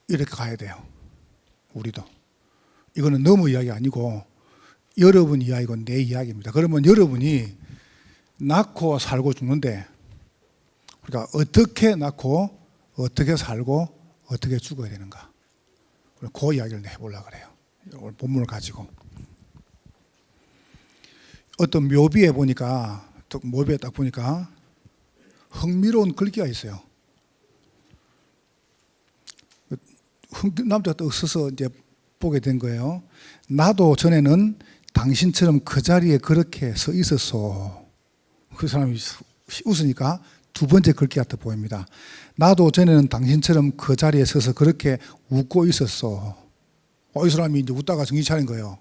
이렇게 가야 돼요. 우리도. 이거는 너무 이야기 아니고 여러분 이야기고 내 이야기입니다. 그러면 여러분이 낳고 살고 죽는데 우리가 어떻게 낳고 어떻게 살고 어떻게 죽어야 되는가, 그 이야기를 해보려고 그래요. 오늘 본문을 가지고 어떤 묘비에 보니까, 묘비에 딱 보니까 흥미로운 글귀가 있어요. 남자가 또 서서 이제 보게 된 거예요. 나도 전에는 당신처럼 그 자리에 그렇게 서 있었소. 그 사람이 웃으니까 두 번째 글귀가 또 보입니다. 나도 전에는 당신처럼 그 자리에 서서 그렇게 웃고 있었소. 이 사람이 이제 웃다가 정신 차린 거예요.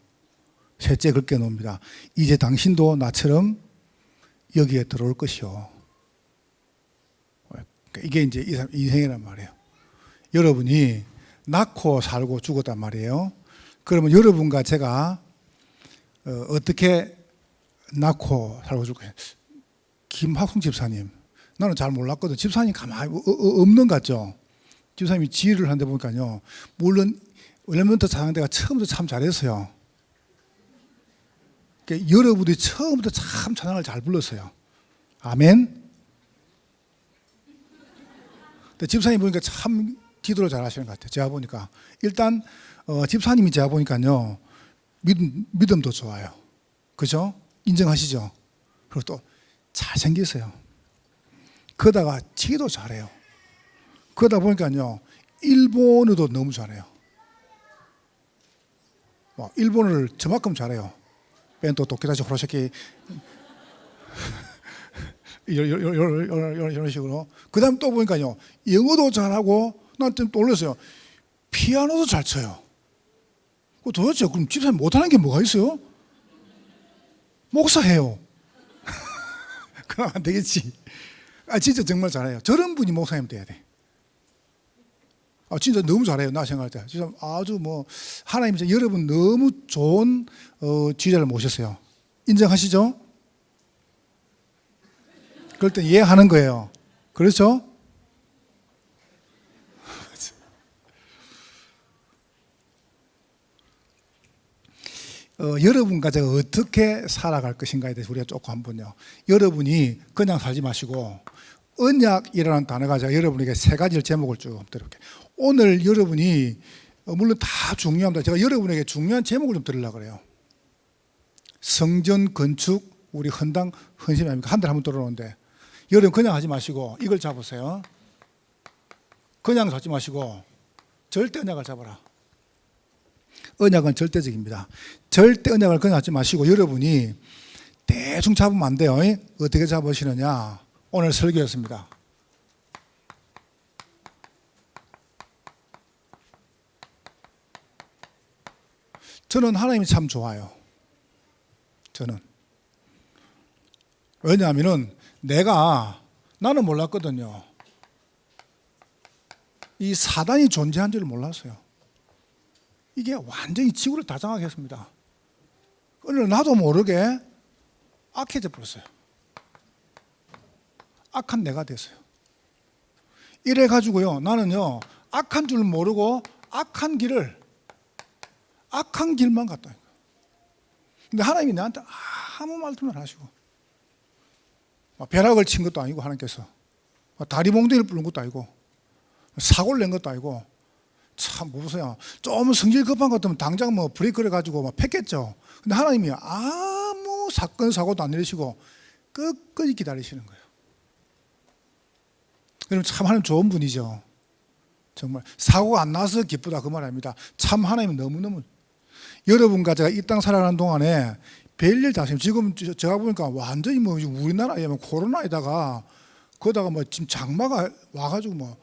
셋째 글귀가 나옵니다. 이제 당신도 나처럼 여기에 들어올 것이요. 이게 이제 인생이란 말이에요. 여러분이 낳고 살고 죽었단 말이에요. 그러면 여러분과 제가 어떻게 낳고 살고 죽어요? 김학순 집사님, 나는 잘 몰랐거든. 집사님 가만히 없는 것 같죠? 집사님이 지휘를 하는데 보니까요, 물론 엘리먼트 찬양대가 처음부터 참 잘했어요. 그러니까 여러분들이 처음부터 참 찬양을 잘 불렀어요. 아멘. 근데 집사님 보니까 참 기도를 잘 하시는 것 같아요. 제가 보니까 일단 집사님이 제가 보니까요, 믿음도 좋아요. 그죠? 인정하시죠? 그리고 또 잘생겼어요. 그러다가 지도 잘해요. 그러다 보니까요, 일본어도 너무 잘해요. 일본어를 저만큼 잘해요. 벤토 도끼다시 호로시키 이런 식으로. 그 다음 또 보니까요, 영어도 잘하고, 나한테 또 올렸어요. 피아노도 잘 쳐요. 도대체 그럼 집사님 못하는 게 뭐가 있어요? 목사해요. 그럼 안 되겠지. 진짜 정말 잘해요. 저런 분이 목사님 돼야 돼. 진짜 너무 잘해요. 나 생각할 때. 진짜 아주 하나님 여러분 너무 좋은 지휘자를 모셨어요. 인정하시죠? 그럴 때 이해하는 거예요. 그렇죠? 여러분과 제가 어떻게 살아갈 것인가에 대해서 우리가 조금 한번요. 여러분이 그냥 살지 마시고, 언약이라는 단어가 제가 여러분에게 세 가지를 제목을 쭉 드릴게요. 오늘 여러분이 물론 다 중요합니다. 제가 여러분에게 중요한 제목을 좀 드리려고 그래요. 성전 건축, 우리 헌당 헌신 아닙니까? 한 달에 한 번 들어오는데, 여러분 그냥 하지 마시고 이걸 잡으세요. 그냥 잡지 마시고 절대 언약을 잡아라. 언약은 절대적입니다. 절대 언약을 그냥 하지 마시고 여러분이 대충 잡으면 안 돼요. 어떻게 잡으시느냐, 오늘 설교였습니다. 저는 하나님이 참 좋아요. 저는. 왜냐하면 나는 몰랐거든요. 이 사단이 존재한 줄 몰랐어요. 이게 완전히 지구를 다장하게 했습니다. 오늘 나도 모르게 악해져 버렸어요. 악한 내가 됐어요. 이래가지고요, 나는요, 악한 줄 모르고 악한 길만 갔다. 근데 하나님이 나한테 아무 말도 안 하시고, 벼락을 친 것도 아니고, 하나님께서 다리 몽둥이를 부른 것도 아니고, 사고를 낸 것도 아니고, 참 보세요. 좀 성질 급한 것 같으면 당장 브레이크를 가지고 팼겠죠. 근데 하나님이 아무 사건 사고도 안 내리시고 끝까지 기다리시는 거예요. 여러분 참 하나님 좋은 분이죠. 정말 사고가 안 나서 기쁘다 그 말 아닙니다. 참 하나님은 너무너무. 여러분과 제가 이 땅 살아가는 동안에 별일 다 하시면, 지금 제가 보니까 완전히 우리나라에 코로나에다가 거기다가 지금 장마가 와가지고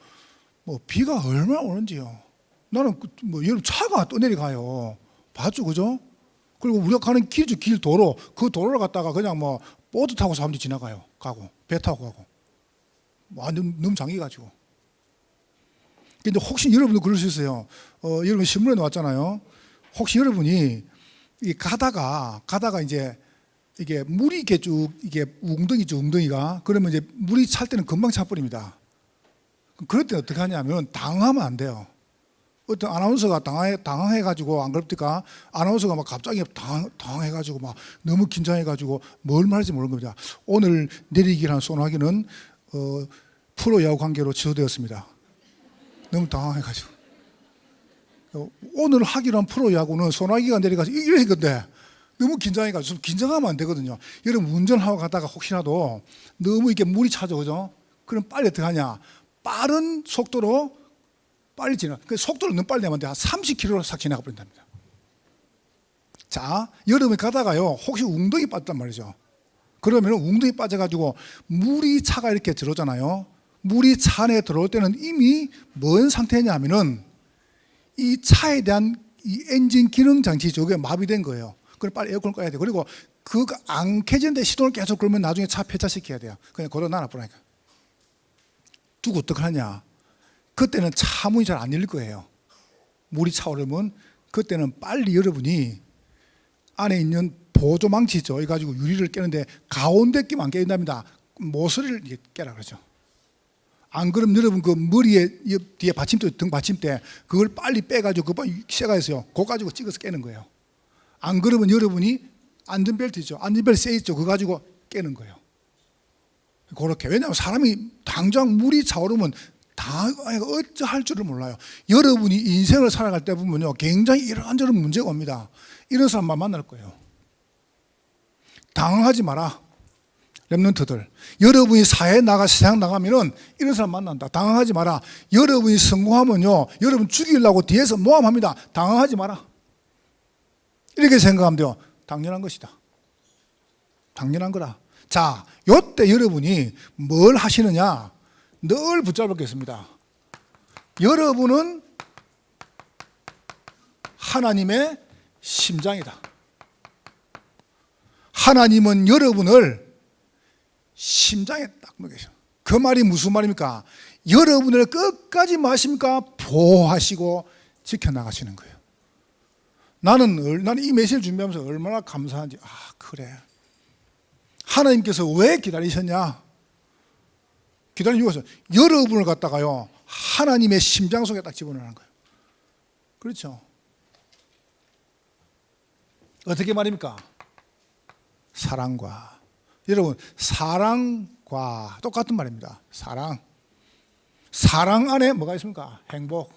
비가 얼마나 오는지요. 나는 여러분 차가 떠내려가요. 봤죠, 그죠? 그리고 우리가 가는 길이죠, 도로. 그 도로를 갔다가 그냥 보트 타고 사람들이 지나가요. 배 타고 가고. 완전 너무 장기가지고. 근데 혹시 여러분도 그럴 수 있어요. 여러분 신문에 나왔잖아요. 혹시 여러분이 가다가 이제 이게 물이 이렇게 쭉 이게 웅덩이죠, 웅덩이가. 그러면 이제 물이 찰 때는 금방 차버립니다. 그럴 때 어떻게 하냐면 당하면 안 돼요. 어떤 아나운서가 당황해가지고 안 그럽니까? 아나운서가 막 갑자기 당황해가지고 막 너무 긴장해가지고 뭘 말할지 모르는 겁니다. 오늘 내리기란 소나기는 프로야구 관계로 취소되었습니다. 너무 당황해가지고. 오늘 하기로 한 프로야구는 소나기가 내려가서 이럴 건데 너무 긴장해가지고 좀 긴장하면 안 되거든요. 여러분 운전하고 가다가 혹시라도 너무 이렇게 물이 차죠, 그죠? 그럼 빨리 어떻게 하냐? 빠른 속도로 빨리 지나. 그 속도를 너무 빨리 내면 한 30km로 싹 지나가 버린답니다. 자, 여름에 가다가요, 혹시 웅덩이 빠졌단 말이죠. 그러면 웅덩이 빠져가지고 물이 차가 이렇게 들어오잖아요. 물이 차 안에 들어올 때는 이미 뭔 상태냐면은 이 차에 대한 이 엔진 기능 장치 저게 마비된 거예요. 그럼 빨리 에어컨 꺼야 돼요. 그리고 그거 안 켜지는데 시동을 계속 걸면 나중에 차 폐차시켜야 돼요. 그냥 걸어 놔놔보라니까. 두고 어떻게 하냐? 그때는 차 문이 잘 안 열릴 거예요. 물이 차오르면 그때는 빨리 여러분이 안에 있는 보조망치 있죠. 이거 가지고 유리를 깨는데 가운데 끼면 안 깨진답니다. 모서리를 깨라 그러죠. 안 그러면 여러분 그 머리에 뒤에 받침대, 등 받침대 그걸 빨리 빼가지고 그거 쇠가 있어요. 그거 가지고 찍어서 깨는 거예요. 안 그러면 여러분이 안전벨트 있죠. 안전벨트 쇠 있죠. 그거 가지고 깨는 거예요. 그렇게. 왜냐하면 사람이 당장 물이 차오르면 어찌할 줄을 몰라요. 여러분이 인생을 살아갈 때 보면요, 굉장히 이런저런 문제가 옵니다. 이런 사람만 만날 거예요. 당황하지 마라. 랩런트들, 여러분이 사회에 세상 나가면은 이런 사람 만난다. 당황하지 마라. 여러분이 성공하면요, 여러분 죽이려고 뒤에서 모함합니다. 당황하지 마라. 이렇게 생각하면 돼요. 당연한 것이다. 당연한 거라. 자, 요때 여러분이 뭘 하시느냐? 늘 붙잡겠습니다. 여러분은 하나님의 심장이다. 하나님은 여러분을 심장에 딱 넣으셔. 그 말이 무슨 말입니까? 여러분을 끝까지 마십니까? 보호하시고 지켜나가시는 거예요. 나는 이 메시지를 준비하면서 얼마나 감사한지. 그래. 하나님께서 왜 기다리셨냐? 기다린 이유가 있어요. 여러분을 갖다가요, 하나님의 심장 속에 딱 집어넣는 거예요. 그렇죠? 어떻게 말입니까? 사랑과. 여러분, 사랑과 똑같은 말입니다. 사랑. 사랑 안에 뭐가 있습니까? 행복.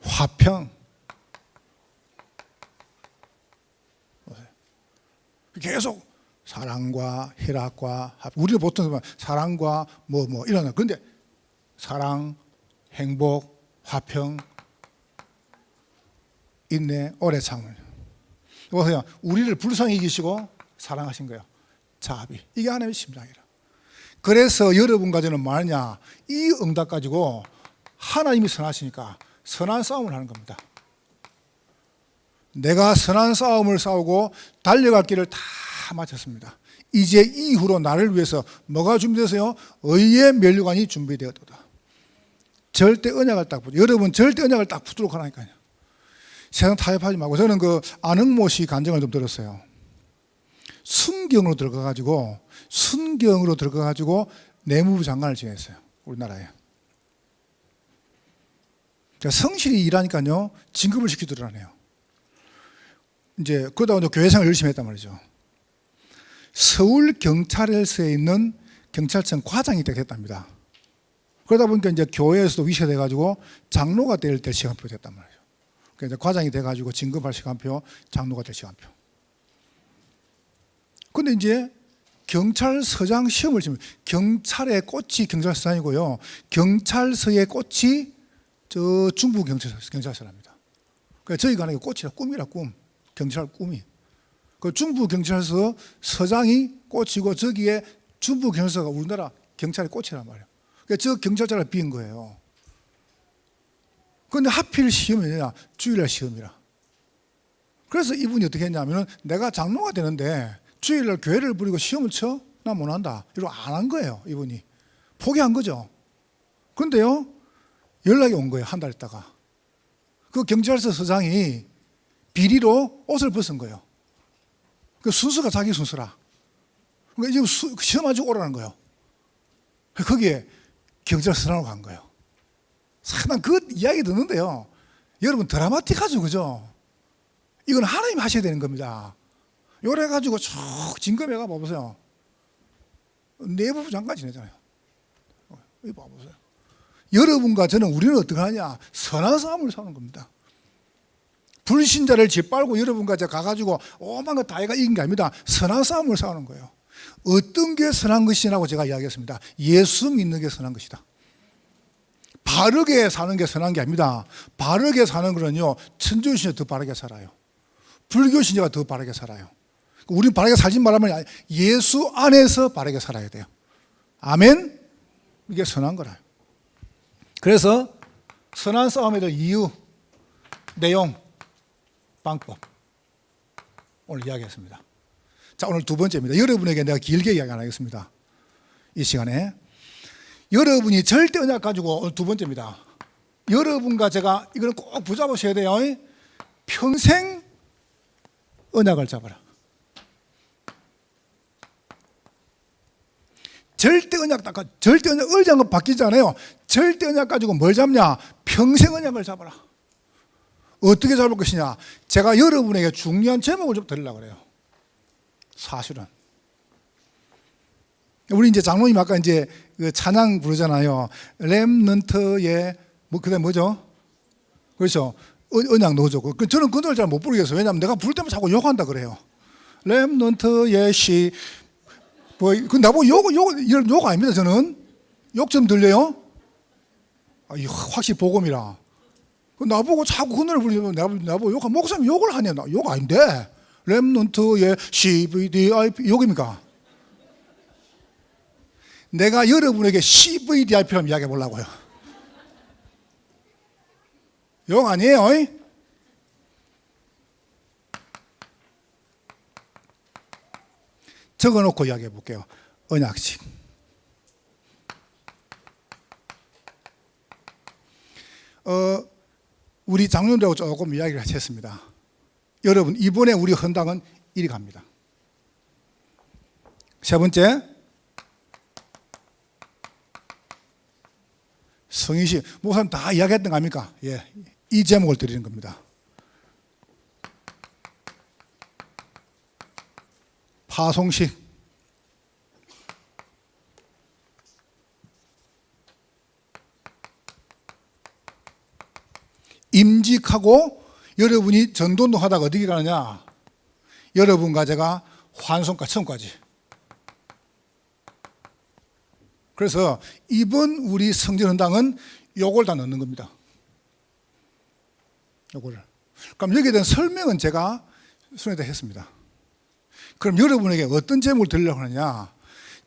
화평. 계속 사랑과 희락과 우리는 보통 사랑과 뭐 이런. 그런데 사랑, 행복, 화평, 인내, 오래 참을. 보세요. 우리를 불쌍히 여기시고 사랑하신 거예요. 자비. 이게 하나님의 심장이라. 그래서 여러분과 저는 뭐하냐? 이 응답 가지고 하나님이 선하시니까 선한 싸움을 하는 겁니다. 내가 선한 싸움을 싸우고 달려갈 길을 다 마쳤습니다. 이제 이후로 나를 위해서 뭐가 준비되세요? 의의 면류관이 준비되었도다. 절대 언약을 딱 붙여. 여러분 절대 언약을 딱 붙도록 하라니까요. 세상 타협하지 말고. 저는 그 안흥모 씨 간증을 좀 들었어요. 순경으로 들어가가지고 내무부 장관을 지냈어요. 우리나라에. 성실히 일하니까요, 진급을 시키더라네요. 이제 그러다가 교회생활 열심히 했단 말이죠. 서울 경찰서에 있는 경찰청 과장이 됐답니다. 그러다 보니까 이제 교회에서도 위시돼 가지고 장로가 될 때 시간표 됐단 말이죠. 그러니까 과장이 돼 가지고 진급할 시간표, 장로가 될 시간표. 근데 이제 경찰서장 시험을 치면 경찰의 꽃이 경찰서장이고요. 경찰서의 꽃이 저 중부 경찰서랍니다. 그러니까 저희가 하는 게 꽃이라 꿈이라 꿈. 경찰 꿈이. 그 중부 경찰서 서장이 꽃이고 저기에 중부 경찰서가 우리나라 경찰의 꽃이란 말이에요. 그러니까 저 경찰자를 비운 거예요. 그런데 하필 시험이 뭐냐? 주일날 시험이라. 그래서 이분이 어떻게 했냐면 내가 장로가 되는데 주일날 교회를 부리고 시험을 쳐? 나 못한다. 이러고 안 한 거예요. 이분이. 포기한 거죠. 그런데요, 연락이 온 거예요. 한 달 있다가. 그 경찰서 서장이 비리로 옷을 벗은 거예요. 그 순서가 자기 순서라. 그러니까 지금 시험 가지고 오라는 거예요. 거기에 경찰 선언하고 간 거예요. 난 그 이야기 듣는데요. 여러분 드라마틱하죠, 그죠? 이건 하나님 하셔야 되는 겁니다. 요래 가지고 쭉 진검해가 봐보세요. 내부부 장관 지내잖아요. 이거 봐보세요. 여러분과 저는 우리는 어떻게 하냐? 선한 싸움을 싸우는 겁니다. 불신자를 짓밟고 여러분과 제가 가가지고 오만 거 다 해가 이긴 게 아닙니다. 선한 싸움을 싸우는 거예요. 어떤 게 선한 것이라고 제가 이야기했습니다. 예수 믿는 게 선한 것이다. 바르게 사는 게 선한 게 아닙니다. 바르게 사는 거는요, 천주교 신자 더 바르게 살아요. 불교 신자가 더 바르게 살아요. 우리는 바르게 살지 말라면 예수 안에서 바르게 살아야 돼요. 아멘? 이게 선한 거라요. 그래서 선한 싸움에 대한 이유, 내용, 방법 오늘 이야기했습니다. 자, 오늘 두 번째입니다. 여러분에게 내가 길게 이야기 안 하겠습니다. 이 시간에 여러분이 절대 언약 가지고 오늘 두 번째입니다. 여러분과 제가 이거는 꼭 붙잡으셔야 돼요. 평생 언약을 잡아라. 절대 언약 언약은 바뀌지 않아요. 절대 언약 가지고 뭘 잡냐? 평생 언약을 잡아라. 어떻게 잡을 것이냐? 제가 여러분에게 중요한 제목을 좀 드리려고 그래요. 사실은 우리 이제 장로님 아까 이제 그 찬양 부르잖아요. 렘넌트의 그다음 뭐죠? 그렇죠. 언약 노조. 저는 그 노래 잘 못 부르겠어요. 왜냐하면 내가 부를 때만 자꾸 욕한다 그래요. 렘넌트의 시 나보고 욕 아닙니다. 저는 욕 좀 들려요? 확실히 복음이라. 나보고 자꾸 그 노래 부르면 나보고 욕하면 목사님 욕을 하냐? 욕 아닌데. 렘넌트의 CVDIP 욕입니까? 내가 여러분에게 CVDIP라면 이야기해 보려고요. 욕 아니에요? 적어놓고 이야기해 볼게요. 언약식. 우리 장로님들하고 조금 이야기를 했습니다. 여러분, 이번에 우리 헌당은 이리 갑니다. 세 번째, 성의식. 목사님 다 이야기했던 거 아닙니까? 예, 이 제목을 드리는 겁니다. 파송식. 임직하고 여러분이 전도운동 하다가 어디에 가느냐? 여러분과 제가 환송까지, 처음까지. 그래서 이번 우리 성전헌당은 요걸 다 넣는 겁니다. 요거를. 그럼 여기에 대한 설명은 제가 손에다 했습니다. 그럼 여러분에게 어떤 제목을 드리려고 하느냐?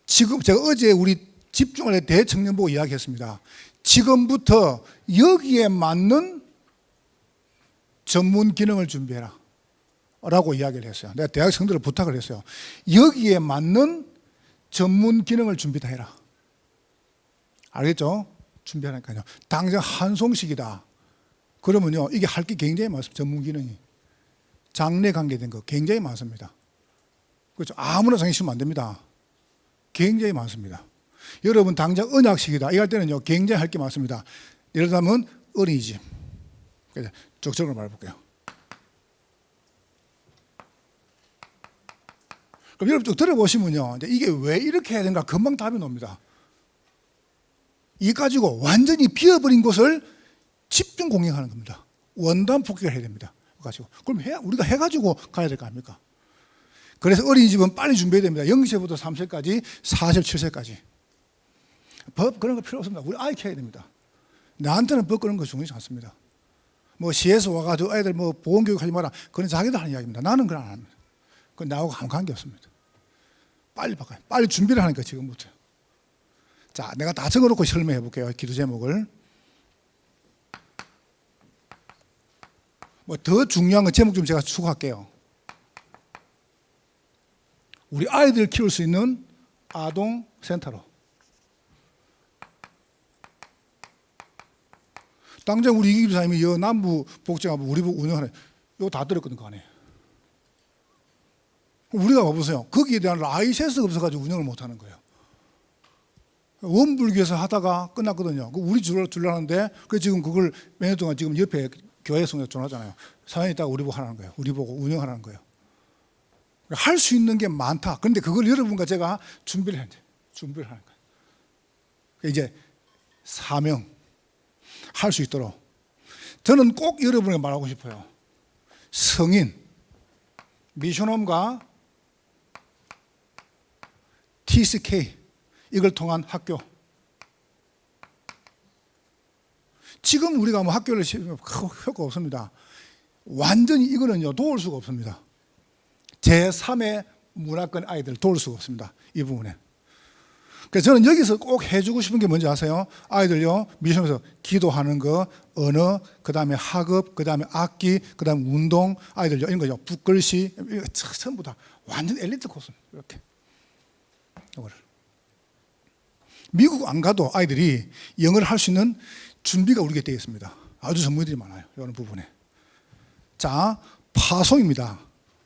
지금 제가 어제 우리 집중할 때 대청년 보고 이야기했습니다. 지금부터 여기에 맞는 전문 기능을 준비해라 라고 이야기를 했어요. 내가 대학 생들을 부탁을 했어요. 여기에 맞는 전문 기능을 준비다 해라. 알겠죠? 준비하니까요. 당장 한송식이다. 그러면요, 이게 할 게 굉장히 많습니다. 전문 기능이. 장래 관계된 거 굉장히 많습니다. 그렇죠? 아무나 상의시면 안 됩니다. 굉장히 많습니다. 여러분 당장 언약식이다. 이럴 때는요, 굉장히 할 게 많습니다. 예를 들면 어린이집. 적극적으로 말해볼게요. 그럼 여러분 쭉 들어보시면요, 이게 왜 이렇게 해야 되는가 금방 답이 나옵니다. 이 가지고 완전히 비어버린 곳을 집중 공격하는 겁니다. 원단 폭격을 해야 됩니다. 가지고 그럼 우리가 해가지고 가야 될 거 아닙니까? 그래서 어린이집은 빨리 준비해야 됩니다. 0세부터 3세까지, 4세, 7세까지. 법 그런 거 필요 없습니다. 우리 아이 키워야 됩니다. 나한테는 법 그런 거 중요하지 않습니다. 뭐 시에서 와가지고 애들 뭐 보건교육 하지 마라. 그건 자기들 하는 이야기입니다. 나는 그건 안 합니다. 그건 나하고 아무 관계 없습니다. 빨리 바꿔요. 빨리 준비를 하니까 지금부터. 자, 내가 다 적어놓고 설명해 볼게요. 기도 제목을. 뭐 더 중요한 건 제목 좀 제가 추가할게요. 우리 아이들 키울 수 있는 아동 센터로. 당장 우리 이기 기도사님이 여 남부 복지하고 우리 운영하는 이거 다 들었거든 그 안에. 우리가 봐보세요. 거기에 대한 라이센스가 없어가지고 운영을 못하는 거예요. 원불교에서 하다가 끝났거든요. 우리 줄라는데 그래서 지금 그걸 몇 년 동안 지금 옆에 교회 성에 전하잖아요. 사연이 있다가 우리 보고 하라는 거예요. 우리 보고 운영하라는 거예요. 할 수 있는 게 많다. 그런데 그걸 여러분과 제가 준비를 하는 거예요. 이제 사명 할 수 있도록 저는 꼭 여러분에게 말하고 싶어요. 성인 미션홈과 TCK 이걸 통한 학교. 지금 우리가 뭐 학교를 시키면 효과 없습니다. 완전히 이거는요 도울 수가 없습니다. 제3의 문화권 아이들 도울 수가 없습니다. 이 부분에. 그래서 저는 여기서 꼭 해주고 싶은 게 뭔지 아세요? 아이들요 미션에서 기도하는 거, 언어, 그 다음에 학업, 그 다음에 악기, 그 다음에 운동, 아이들요 이런 거요 붓글씨 전부 다 완전 엘리트 코스입니다. 이렇게 이거를 미국 안 가도 아이들이 영어를 할 수 있는 준비가 우리에게 되어 있습니다. 아주 전문들이 많아요. 이런 부분에. 자, 파송입니다.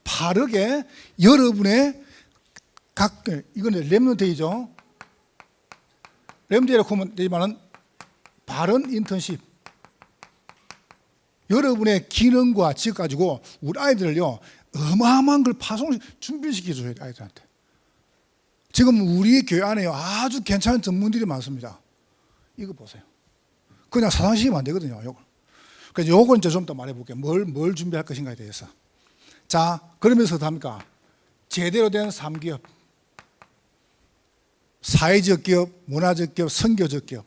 바르게 여러분의 이거는 렘넌트이죠. 렘넌트라고 하면 되지만은 바른 인턴십. 여러분의 기능과 직업 가지고 우리 아이들을요 어마어마한 걸 준비시켜 줘야 돼 아이들한테. 지금 우리 교회 안에요 아주 괜찮은 전문들이 많습니다. 이거 보세요. 그냥 사상시키면 안 되거든요. 요걸. 그래서 요건 좀 더 말해볼게요. 뭘 준비할 것인가에 대해서. 자, 그러면서 답니까? 제대로 된 3기업. 사회적 기업, 문화적 기업, 선교적 기업.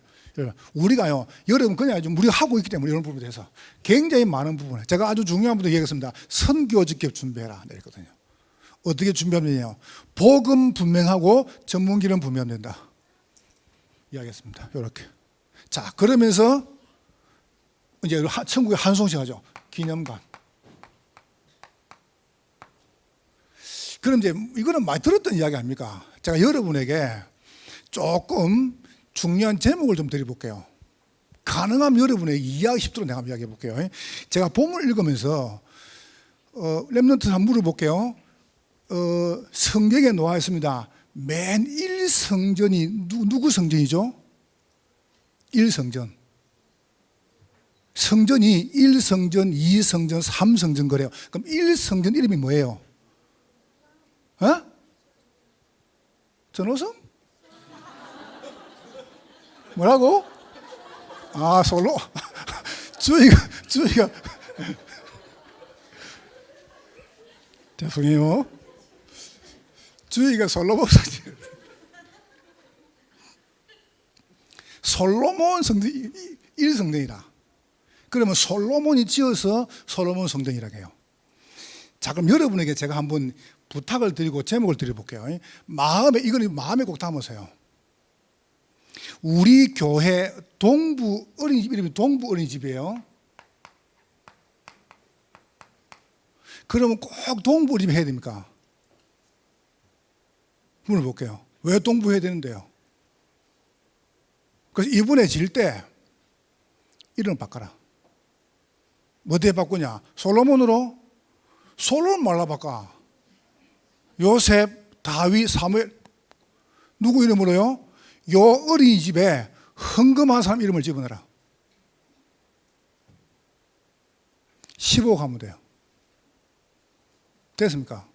우리가요, 여러분 그냥 우리가 하고 있기 때문에 이런 부분에 대해서 굉장히 많은 부분에 제가 아주 중요한 부분 얘기했습니다. 선교적 기업 준비해라. 이랬거든요. 어떻게 준비하면 되냐? 복음 분명하고 전문기는 분명하면 된다. 이야기했습니다. 이렇게. 자, 그러면서 이제 천국의 한송식 하죠. 기념관. 그럼 이제 이거는 많이 들었던 이야기 아닙니까? 제가 여러분에게 조금 중요한 제목을 좀 드려볼게요. 가능하면 여러분에게 이해하기 쉽도록 내가 이야기해 볼게요. 제가 본문을 읽으면서 렘넌트 한번 물어볼게요. 성경에 나와 있습니다. 맨 1성전이 누구 성전이죠? 1성전. 성전이 1성전, 2성전, 3성전 그래요. 그럼 1성전 이름이 뭐예요? 전호성? 뭐라고? 아, 솔로? 주희가 죄송해요. 주희가 솔로 목사님. 솔로몬 성전 1성전이라. 그러면 솔로몬이 지어서 솔로몬 성전이라고 해요. 자, 그럼 여러분에게 제가 한번 부탁을 드리고 제목을 드려볼게요. 이거는 마음에 꼭 담으세요. 우리 교회 동부 어린이집 이름이 동부 어린이집이에요. 그러면 꼭 동부 어린이집 해야 됩니까? 물어볼게요. 왜 동부 해야 되는데요? 그래서 이번에 질 때 이름을 바꿔라. 어디에 바꾸냐? 솔로몬으로? 솔로몬 말라 바꿔. 요셉, 다윗, 사무엘. 누구 이름으로요? 요 어린이집에 헌금한 사람 이름을 집어넣어라. 15 가면 돼요. 됐습니까?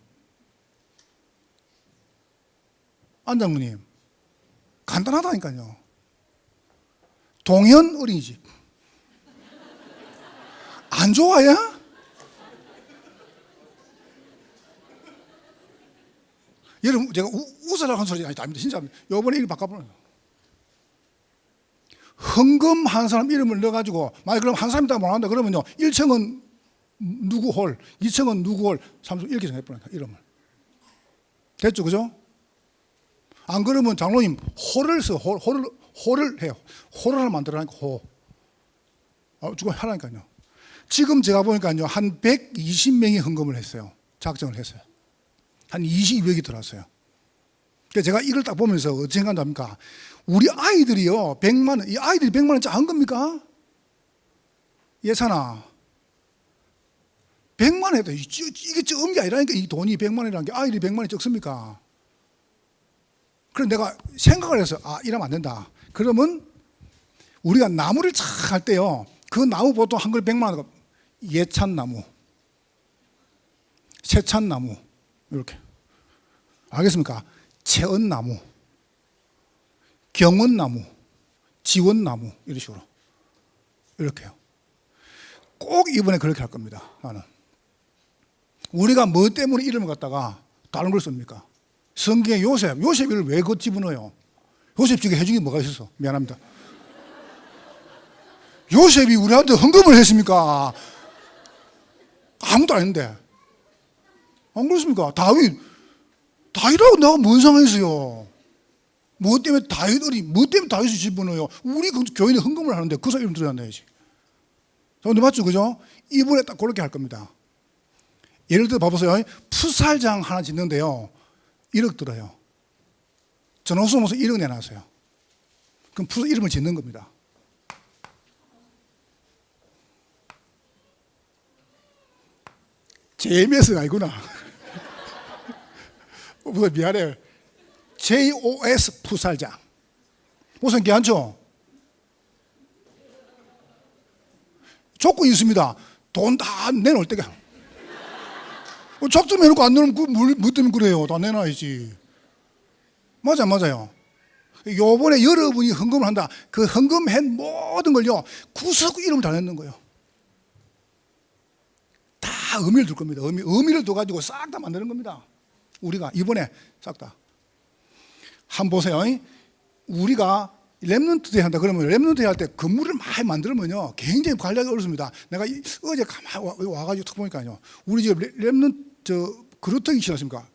안장로님, 간단하다니까요. 동현 어린이집. 안 좋아요? 여러분, 제가 웃으라고 한 소리 아닙니다. 진짜. 요번에 이름 바꿔보는 거예요. 헌금 한 사람 이름을 넣어가지고, 만약 그럼 한 사람이 다 못한다 그러면요, 1층은 누구 홀, 2층은 누구 홀, 3층 이렇게 정해버려요, 이름을. 됐죠, 그죠? 안 그러면 장로님, 홀을 써, 홀을 해요. 홀을 하나 만들어라니까, 호. 주고 하라니까요. 지금 제가 보니까요, 한 120명이 헌금을 했어요. 작정을 했어요. 한 22억이 들어왔어요. 그래서 제가 이걸 딱 보면서 어떻게 생각합니까? 우리 아이들이요, 100만 원, 이 아이들이 100만 원 작은 겁니까? 예산아. 100만 원이다. 이게 적은 게 아니라니까. 이 돈이 100만 원이라는 게 아이들이 100만 원이 적습니까? 그래서 내가 생각을 해서 이러면 안 된다. 그러면 우리가 나무를 착 할 때요, 그 나무 보통 한 그릇 100만 원, 예찬나무, 세찬나무, 이렇게. 알겠습니까? 채언나무, 경원나무, 지원나무, 이런 식으로. 이렇게요. 꼭 이번에 그렇게 할 겁니다. 나는. 우리가 뭐 때문에 이름을 갖다가 다른 걸 씁니까? 성경에 요셉을 왜 그 집어넣어요? 요셉 쪽에 해준 게 뭐가 있어서? 미안합니다. 요셉이 우리한테 헌금을 했습니까? 아무도 안 했는데. 안 그렇습니까? 다윗하고 내가 뭔 상관이 있어요? 뭐 때문에 다윗을 집어넣어요? 우리 교인이 헌금을 하는데 그 사람 이름 들어야 한다야지. 근데 맞죠? 그죠? 이번에 딱 그렇게 할 겁니다. 예를 들어 봐보세요. 풋살장 하나 짓는데요, 1억 들어요. 전호수무서 1억 내놨어요. 그럼 풋 이름을 짓는 겁니다. JMS가 아니구나. 무슨 미안해요. JOS 풋살장. 무슨 괜찮죠? 조건이 있습니다. 돈 다 내놓을 때가. 작정 해놓고 안 내놓으면 뭐 때문에 그래요? 다 내놔야지. 맞아요. 요번에 여러분이 헌금을 한다. 그 헌금한 모든 걸요, 구석 이름을 다 냈는 거예요. 다 의미를 둘 겁니다. 의미를 둬가지고 싹 다 만드는 겁니다. 우리가 이번에 싹 다. 한번 보세요. 우리가 렘넌트 대회 한다 그러면 렘넌트 대회 할 때 건물을 많이 만들면요, 굉장히 관리하기 어렵습니다. 내가 어제 가만히 와가지고 탁 보니까요, 우리 집에 렘넌트 그루터기 싫으십니까?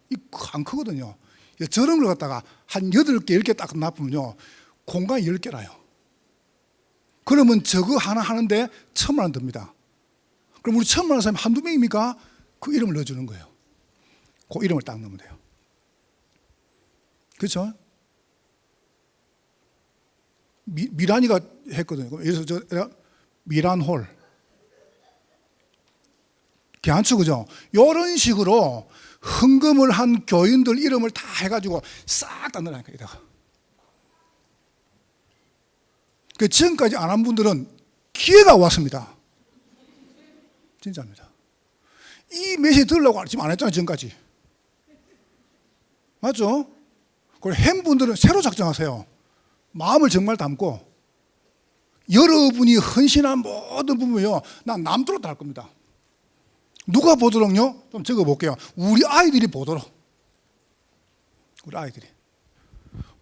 안 크거든요. 저런 걸 갖다가 한 8개, 10개 딱 놔두면요, 공간이 10개라요. 그러면 저거 하나 하는데 1,000만 원 듭니다. 그럼 우리 1,000만 원 사람이 한두 명입니까? 그 이름을 넣어주는 거예요. 그 이름을 딱 넣으면 돼요. 그렇죠? 미란이가 했거든요. 그래서 미란홀. 괜찮죠, 그죠? 이런 식으로 헌금을 한 교인들 이름을 다 해가지고 싹 다 넣으라니까, 이다가. 그 지금까지 안 한 분들은 기회가 왔습니다. 진짜입니다. 이 메시지 들으려고 지금 안 했잖아요, 지금까지. 맞죠? 그리고 한 분들은 새로 작정하세요. 마음을 정말 담고 여러분이 헌신한 모든 부분이요, 난 남도록 다 할 겁니다. 누가 보도록요? 좀 적어볼게요. 우리 아이들이 보도록. 우리 아이들이.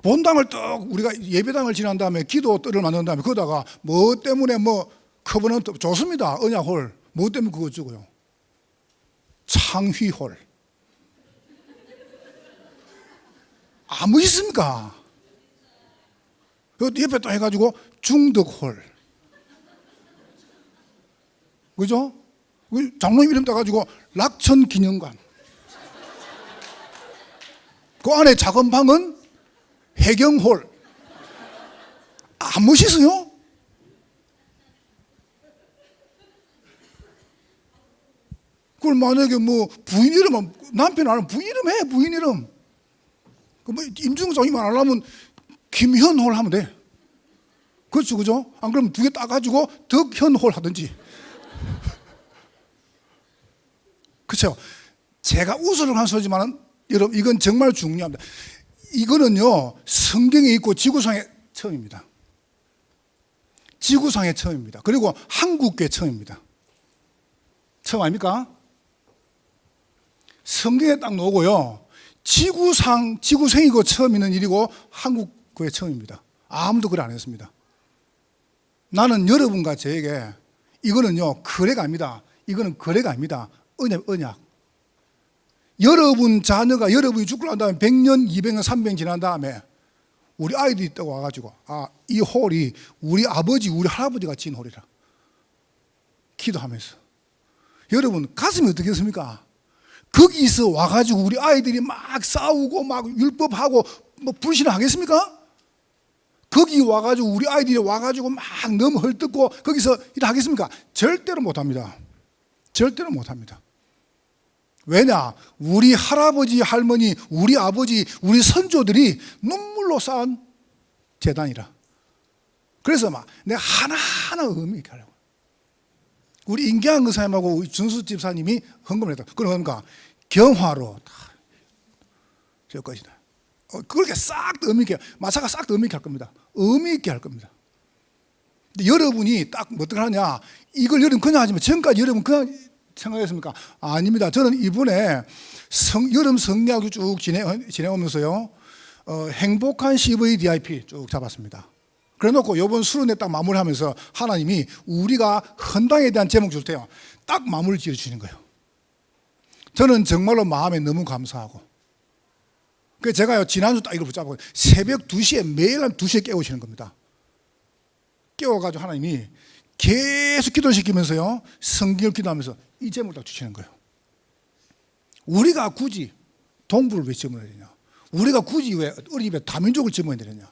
본당을 딱 우리가 예배당을 지난 다음에 기도 뜰을 만든 다음에 거기다가 뭐 때문에 뭐 커버넌트 좋습니다. 언약홀. 뭐 때문에 그거 주고요. 창휘홀. 아무 있습니까? 옆에 또 해가지고 중덕홀. 그죠? 장로님 이름 따가지고 락천기념관. 그 안에 작은 방은 해경홀. 아무 있어요? 그걸 만약에 뭐 부인 이름, 남편 아는 부인 이름 해, 부인 이름. 뭐 임중성이만 하려면 김현홀 하면 돼. 그렇죠, 그죠? 안 그러면 2개 따가지고 덕현홀 하든지. 그렇죠? 제가 웃으려고 한 소리지만 여러분, 이건 정말 중요합니다. 이거는요, 성경에 있고 지구상에 처음입니다. 지구상에 처음입니다. 그리고 한국교회 처음입니다. 처음 아닙니까? 성경에 딱 나오고요, 지구생이고 처음 있는 일이고 한국교회 처음입니다. 아무도 그래 안 했습니다. 나는 여러분과 저에게 이거는요, 거래가 아닙니다. 이거는 거래가 아닙니다. 언약. 여러분 자녀가, 여러분이 죽고 난 다음에 100년, 200년, 300년 지난 다음에 우리 아이들이 있다고 와가지고, 이 홀이 우리 아버지, 우리 할아버지가 지은 홀이라. 기도하면서. 여러분, 가슴이 어떻겠습니까? 거기서 와가지고 우리 아이들이 막 싸우고 막 율법하고 뭐 불신하겠습니까? 거기 와가지고 우리 아이들이 와가지고 막 너무 헐뜯고 거기서 일하겠습니까? 절대로 못합니다. 절대로 못합니다. 왜냐? 우리 할아버지, 할머니, 우리 아버지, 우리 선조들이 눈물로 쌓은 재단이라. 그래서 막 내가 하나하나 의미 있게 하려고. 우리 임계한 의사님하고 준수 집사님이 헌금을 했다. 그건 뭔가 경화로 다 저 것이다. 그렇게 싹 의미 있게, 마사가 싹 의미 있게 할 겁니다. 의미 있게 할 겁니다. 근데 여러분이 딱 어떻게 하냐? 이걸 여러분 그냥 하지만 지금까지 여러분 그냥 생각했습니까? 아닙니다. 저는 이번에 여름 성리학을 쭉 지내오면서요, 행복한 CVDIP 쭉 잡았습니다. 그래 놓고 이번 수련회 딱 마무리하면서 하나님이 우리가 헌당에 대한 제목 줄 때요, 딱 마무리 지어 주시는 거예요. 저는 정말로 마음에 너무 감사하고, 그래서 제가요 지난주 딱 이걸 붙잡고 새벽 2시에 매일 한 2시에 깨우시는 겁니다. 깨워가지고 하나님이 계속 기도시키면서요, 성경을 기도하면서 이 제목을 딱 주시는 거예요. 우리가 굳이 동부를 왜 지어야 되냐? 우리가 굳이 왜 우리 집에 다민족을 지어야 되느냐?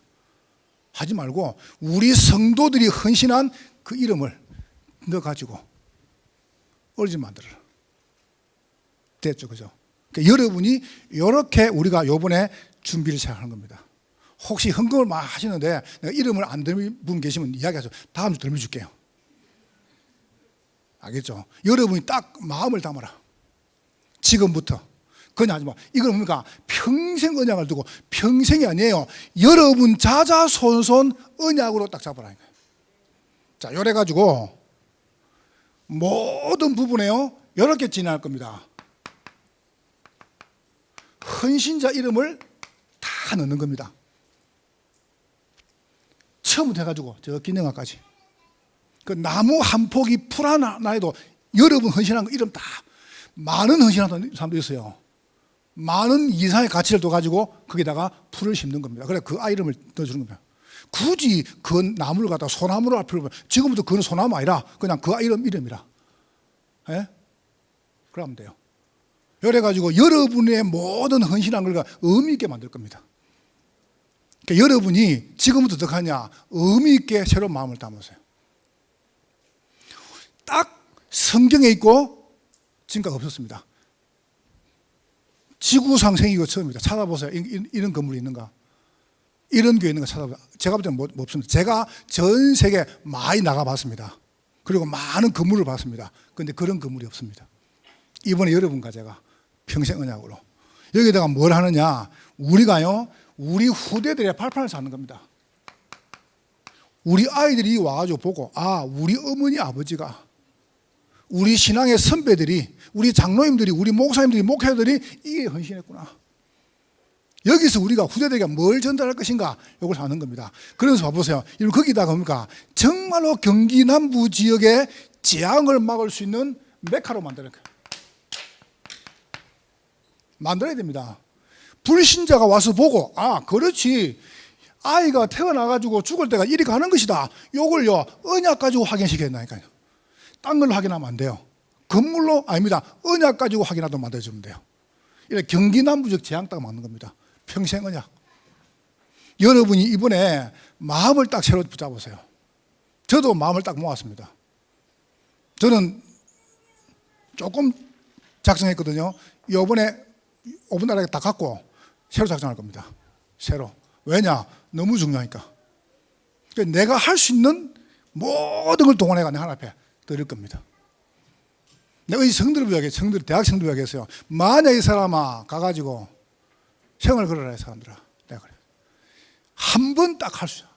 하지 말고 우리 성도들이 헌신한 그 이름을 넣어가지고 우리 집 만들어라. 됐죠, 그죠? 그러니까 여러분이 이렇게 우리가 요번에 준비를 시작하는 겁니다. 혹시 헌금을 막 하시는데 내가 이름을 안 드는 분 계시면 이야기하세요. 다음 주 들려줄게요. 알겠죠? 여러분이 딱 마음을 담아라. 지금부터. 그냥 하지 마. 이건 뭡니까? 평생 언약을 두고, 평생이 아니에요. 여러분 자자손손 언약으로 딱 잡아라. 자, 요래 가지고 모든 부분에요, 이렇게 진행할 겁니다. 헌신자 이름을 다 넣는 겁니다. 처음부터 해가지고 저 기능화까지. 그 나무 한 폭이 풀 하나에도 여러분 헌신한 거 이름 다, 많은 헌신하는 사람도 있어요. 많은 이상의 가치를 둬가지고 거기다가 풀을 심는 겁니다. 그래 그 아이 이름을 넣어주는 겁니다. 굳이 그 나무를 갖다가 소나무로 할 필요 없어요. 지금부터 그건 소나무 아니라 그냥 그 아이 이름이라. 예? 그러면 돼요. 그래가지고 여러분의 모든 헌신한 걸 의미 있게 만들 겁니다. 그러니까 여러분이 지금부터 어떻게 하냐? 의미 있게 새로운 마음을 담으세요. 딱 성경에 있고 지금까지 없었습니다. 지구상 생기고 처음입니다. 찾아보세요. 이런 건물이 있는가? 이런 교회 있는가 찾아보세요. 제가 볼 때는 없습니다. 제가 전 세계 많이 나가봤습니다. 그리고 많은 건물을 봤습니다. 그런데 그런 건물이 없습니다. 이번에 여러분과 제가 평생 언약으로 여기다가 뭘 하느냐? 우리가요, 우리 후대들의 발판을 쌓는 겁니다. 우리 아이들이 와가지고 보고, 아, 우리 어머니 아버지가, 우리 신앙의 선배들이, 우리 장로님들이, 우리 목사님들이, 목회자들이 이게 헌신했구나. 여기서 우리가 후대들에게 뭘 전달할 것인가, 이걸 하는 겁니다. 그래서 봐보세요. 거기다가 뭡니까? 정말로 경기 남부 지역의 재앙을 막을 수 있는 메카로 만드는 거예요. 만들어야 됩니다. 불신자가 와서 보고, 아, 그렇지, 아이가 태어나가지고 죽을 때가 이리 가는 것이다. 요걸요, 언약 가지고 확인시켜야 된다니까요. 딴 걸로 확인하면 안 돼요. 건물로 아닙니다. 언약 가지고 확인하도록 만들어주면 돼요. 이렇게 경기 남부적 재앙 딱 막는 겁니다. 평생 언약. 여러분이 이번에 마음을 딱 새로 붙잡으세요. 저도 마음을 딱 모았습니다. 저는 조금 작성했거든요. 이번에 5분 안에 다 갖고 새로 작성할 겁니다. 새로. 왜냐? 너무 중요하니까. 그러니까 내가 할 수 있는 모든 걸 동원해가 내 하나님 앞에 드릴 겁니다. 내가 이 성들을 이야기했어요. 대학 성들을 이야기했어요. 만약 이 사람아 가가지고 생을 걸어라, 이 사람들아. 내가 그래. 한 번 딱 할 수 있어.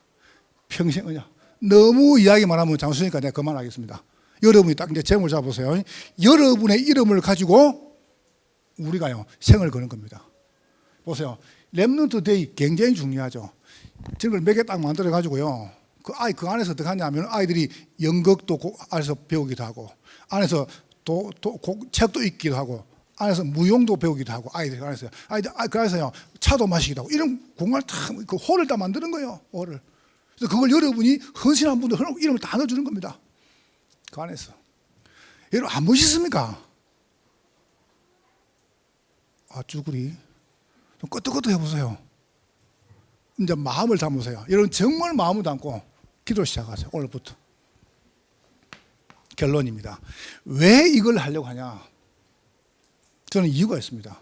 평생 언약. 너무 이야기만 하면 장수니까 내가 그만하겠습니다. 여러분이 딱 이제 제목을 잡아보세요. 여러분의 이름을 가지고 우리가요, 생을 거는 겁니다. 보세요. 렘넌트 데이 굉장히 중요하죠. 저걸 몇 개 딱 만들어가지고요. 그 안에서 어떻게 하냐면 아이들이 연극도 안에서 배우기도 하고, 안에서 책도 읽기도 하고, 안에서 무용도 배우기도 하고, 아이들 안에서. 그래서요, 차도 마시기도 하고, 이런 공간을 그 홀을 다 만드는 거예요, 홀을. 그래서 그걸 여러분이 헌신한 분들 이름을 다 넣어주는 겁니다. 그 안에서. 여러분, 안 멋있습니까? 아, 쭈구리. 좀 끄떡끄떡 해보세요. 이제 마음을 담으세요. 여러분, 정말 마음을 담고 기도 시작하세요. 오늘부터. 결론입니다. 왜 이걸 하려고 하냐? 저는 이유가 있습니다.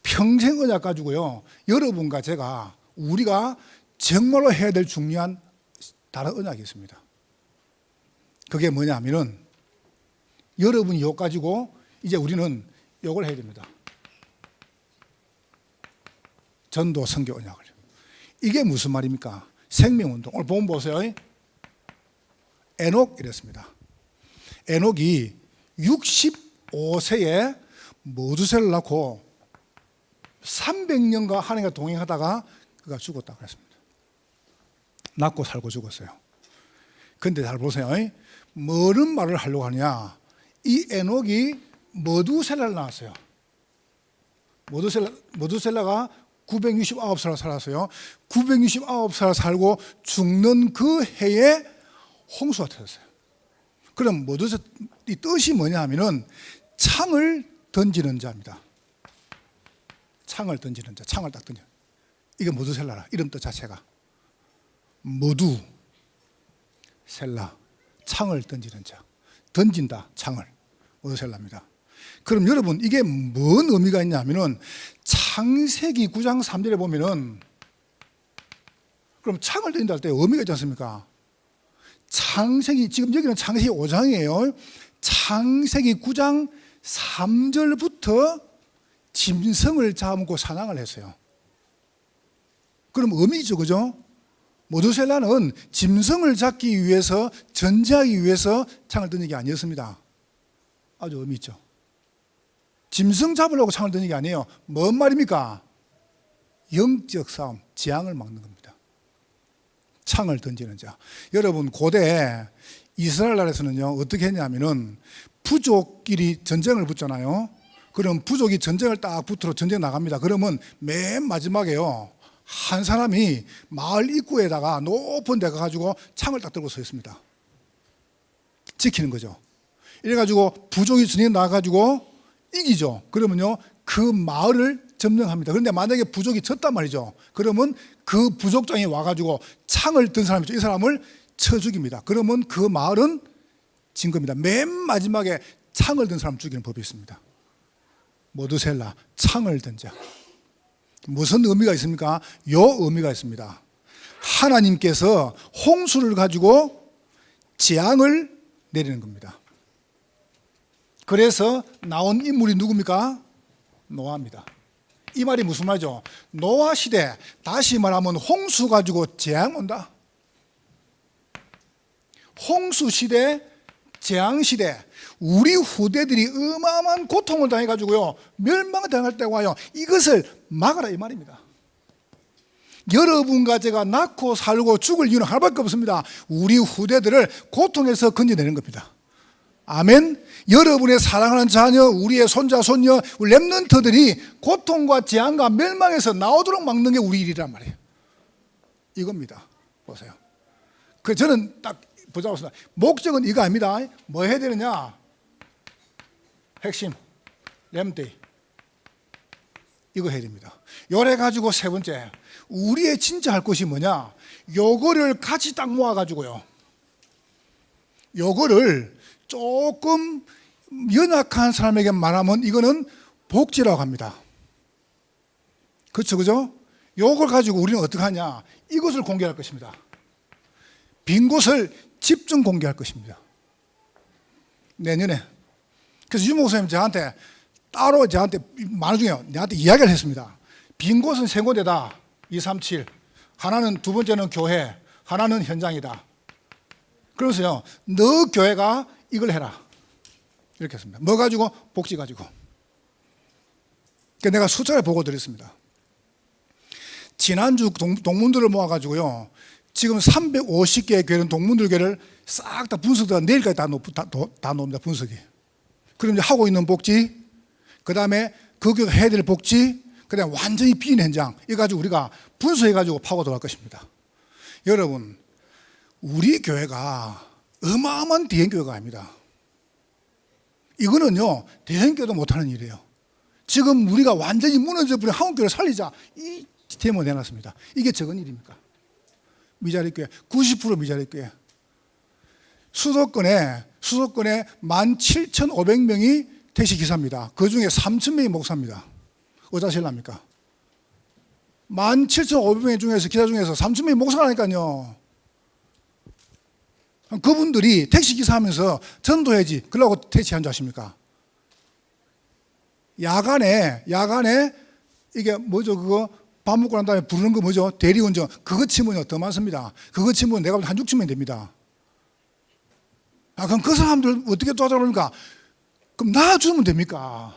평생 언약 가지고요, 여러분과 제가 우리가 정말로 해야 될 중요한 다른 언약이 있습니다. 그게 뭐냐면은 여러분이 욕 가지고 이제 우리는 욕을 해야 됩니다. 전도 선교 언약을. 이게 무슨 말입니까? 생명운동. 오늘 본문 보세요. 에녹 이랬습니다. 에녹이 65세에 모두셀을 낳고 300년간 하나님과 동행하다가 그가 죽었다고 했습니다. 낳고 살고 죽었어요. 근데 잘 보세요. 뭐는 말을 하려고 하냐? 이 에녹이 머두셀라를 낳았어요. 머두셀라가 969살 살았어요. 969살 살고 죽는 그 해에 홍수가 터졌어요. 그럼 머두셀라 이 뜻이 뭐냐 하면은 창을 던지는 자입니다. 창을 던지는 자, 창을 딱 던져. 이게 머두셀라라. 이름 뜻 자체가 머두 셀라, 창을 던지는 자, 던진다 창을, 머두셀라입니다. 그럼 여러분 이게 뭔 의미가 있냐면은 창세기 9장 3절에 보면은 그럼 창을 던진다 할 때 의미가 있지 않습니까? 창세기, 지금 여기는 창세기 5장이에요. 창세기 9장 3절부터 짐승을 잡고 사냥을 했어요. 그럼 의미죠, 그죠? 모두셀라는 짐승을 잡기 위해서, 전제하기 위해서 창을 던진 게 아니었습니다. 아주 의미 있죠. 짐승 잡으려고 창을 던진 게 아니에요. 뭔 말입니까? 영적 싸움, 재앙을 막는 겁니다. 창을 던지는 자. 여러분 고대 이스라엘 나라에서는요 어떻게 했냐면은 부족끼리 전쟁을 붙잖아요. 그럼 부족이 전쟁을 딱 붙들어 전쟁 나갑니다. 그러면 맨 마지막에요 한 사람이 마을 입구에다가 높은 데 가가지고 창을 딱 들고 서 있습니다. 지키는 거죠. 이래가지고 부족이 전쟁에 나가가지고 이기죠. 그러면요 그 마을을 점령합니다. 그런데 만약에 부족이 졌단 말이죠. 그러면 그 부족장이 와가지고 창을 든 사람이죠. 이 사람을 쳐 죽입니다. 그러면 그 마을은 진 겁니다. 맨 마지막에 창을 든 사람 죽이는 법이 있습니다. 모두셀라, 창을 든 자. 무슨 의미가 있습니까? 요 의미가 있습니다. 하나님께서 홍수를 가지고 재앙을 내리는 겁니다. 그래서 나온 인물이 누굽니까? 노아입니다. 이 말이 무슨 말이죠? 노아 시대, 다시 말하면 홍수 가지고 재앙 온다. 홍수 시대, 재앙 시대, 우리 후대들이 어마어마한 고통을 당해가지고요 멸망을 당할 때가 와요. 이것을 막아라 이 말입니다. 여러분과 제가 낳고 살고 죽을 이유는 하나밖에 없습니다. 우리 후대들을 고통에서 건져내는 겁니다. 아멘. 여러분의 사랑하는 자녀, 우리의 손자, 손녀, 우리 렘넌트들이 고통과 재앙과 멸망에서 나오도록 막는 게 우리 일이란 말이에요. 이겁니다. 보세요. 그래서 저는 딱 보자고 했습니다. 목적은 이거 아닙니다. 뭐 해야 되느냐? 핵심, 렘데이. 이거 해야 됩니다. 요래 가지고 세 번째, 우리의 진짜 할 것이 뭐냐? 요거를 같이 딱 모아가지고요. 요거를 조금 연약한 사람에게 말하면 이거는 복지라고 합니다. 그렇죠, 그죠? 요걸 가지고 우리는 어떻게 하냐? 이것을 공개할 것입니다. 빈 곳을 집중 공개할 것입니다. 내년에. 그래서 유 목사님 저한테 따로 저한테 많은 중에 내한테 이야기를 했습니다. 빈 곳은 세 군데다. 237. 하나는 두 번째는 교회, 하나는 현장이다. 그러면서요, 너 교회가 이걸 해라. 이렇게 했습니다. 뭐 가지고? 복지 가지고. 그러니까 내가 숫자를 보고 드렸습니다. 지난주 동문들을 모아가지고요, 지금 350개의 교회는 동문들 교회를 싹 다 분석해서 내일까지 다 놓습니다. 분석이. 그럼 이제 하고 있는 복지, 그 다음에 그 교회가 해야 될 복지, 그 다음에 완전히 빈 현장, 이거 가지고 우리가 분석해가지고 파고 들어갈 것입니다. 여러분, 우리 교회가 어마어마한 대형교회가 아닙니다. 이거는요, 대형교회도 못하는 일이에요. 지금 우리가 완전히 무너져버린 한국교회를 살리자, 이 시스템을 내놨습니다. 이게 적은 일입니까? 미자립교회, 90% 미자립교회. 수도권에 17,500명이 택시 기사입니다. 그 중에 3,000명이 목사입니다. 어쩌실랍니까? 17,500명 중에서 기사 중에서 3,000명이 목사라니까요. 그분들이 택시 기사하면서 전도해야지 그러고 택시한 줄 아십니까? 야간에 이게 뭐죠? 그거 밥 먹고 난 다음에 부르는 거 뭐죠? 대리운전. 그거 치면 더 많습니다. 그거 치면 내가 한 6천명 됩니다. 그럼 그 사람들 어떻게 도와주랍니까? 그럼 놔주면 됩니까?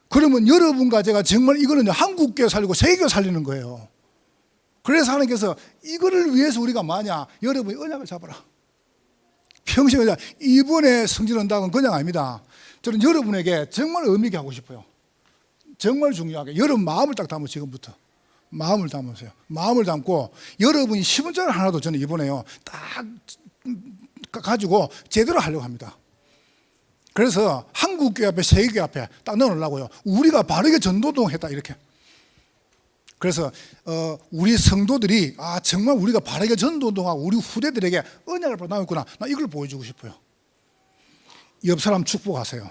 그러면 여러분과 제가 정말 이거는 한국교회 살리고 세계교회 살리는 거예요. 그래서 하나님께서 이거를 위해서 우리가 뭐냐? 여러분이 언약을 잡아라. 평생 언약. 이번에 성질한다고는 그냥 아닙니다. 저는 여러분에게 정말 의미 있게 하고 싶어요. 정말 중요하게 여러분 마음을 딱 담으세요. 지금부터 마음을 담으세요. 마음을 담고 여러분이 10원짜리 하나도 저는 이번에요 딱 가지고 제대로 하려고 합니다. 그래서 한국교회 앞에 세계교회 앞에 딱 넣어놓으려고요. 우리가 바르게 전도동했다 이렇게. 그래서 우리 성도들이 정말 우리가 바르게 전도동하고 우리 후대들에게 언약을 받아놨구나. 나 이걸 보여주고 싶어요. 옆 사람 축복하세요.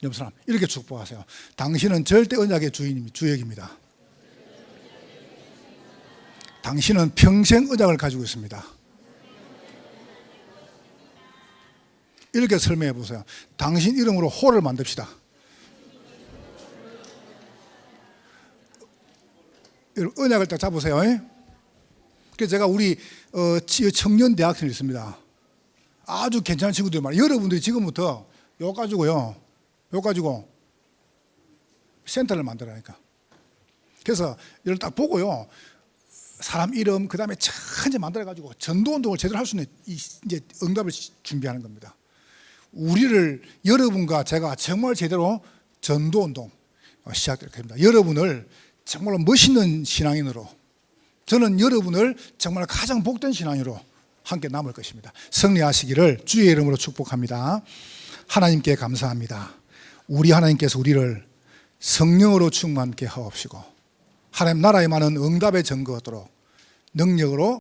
옆 사람 이렇게 축복하세요. 당신은 절대 언약의 주역입니다. 당신은 평생 언약을 가지고 있습니다. 이렇게 설명해 보세요. 당신 이름으로 홀을 만듭시다. 언약을 딱 잡으세요. 그래서 제가 우리 청년 대학생이 있습니다. 아주 괜찮은 친구들 말이에요. 여러분들이 지금부터 요 가지고 센터를 만들라니까. 그래서 이걸 딱 보고요. 사람 이름 그다음에 천천히 만들어 가지고 전도 운동을 제대로 할 수 있는 이제 응답을 준비하는 겁니다. 우리를 여러분과 제가 정말 제대로 전도 운동 시작될 겁니다. 여러분을 정말로 멋있는 신앙인으로, 저는 여러분을 정말 가장 복된 신앙인으로 함께 남을 것입니다. 승리하시기를 주의 이름으로 축복합니다. 하나님께 감사합니다. 우리 하나님께서 우리를 성령으로 충만케 하옵시고 하나님 나라에 많은 응답의 증거 얻도록 능력으로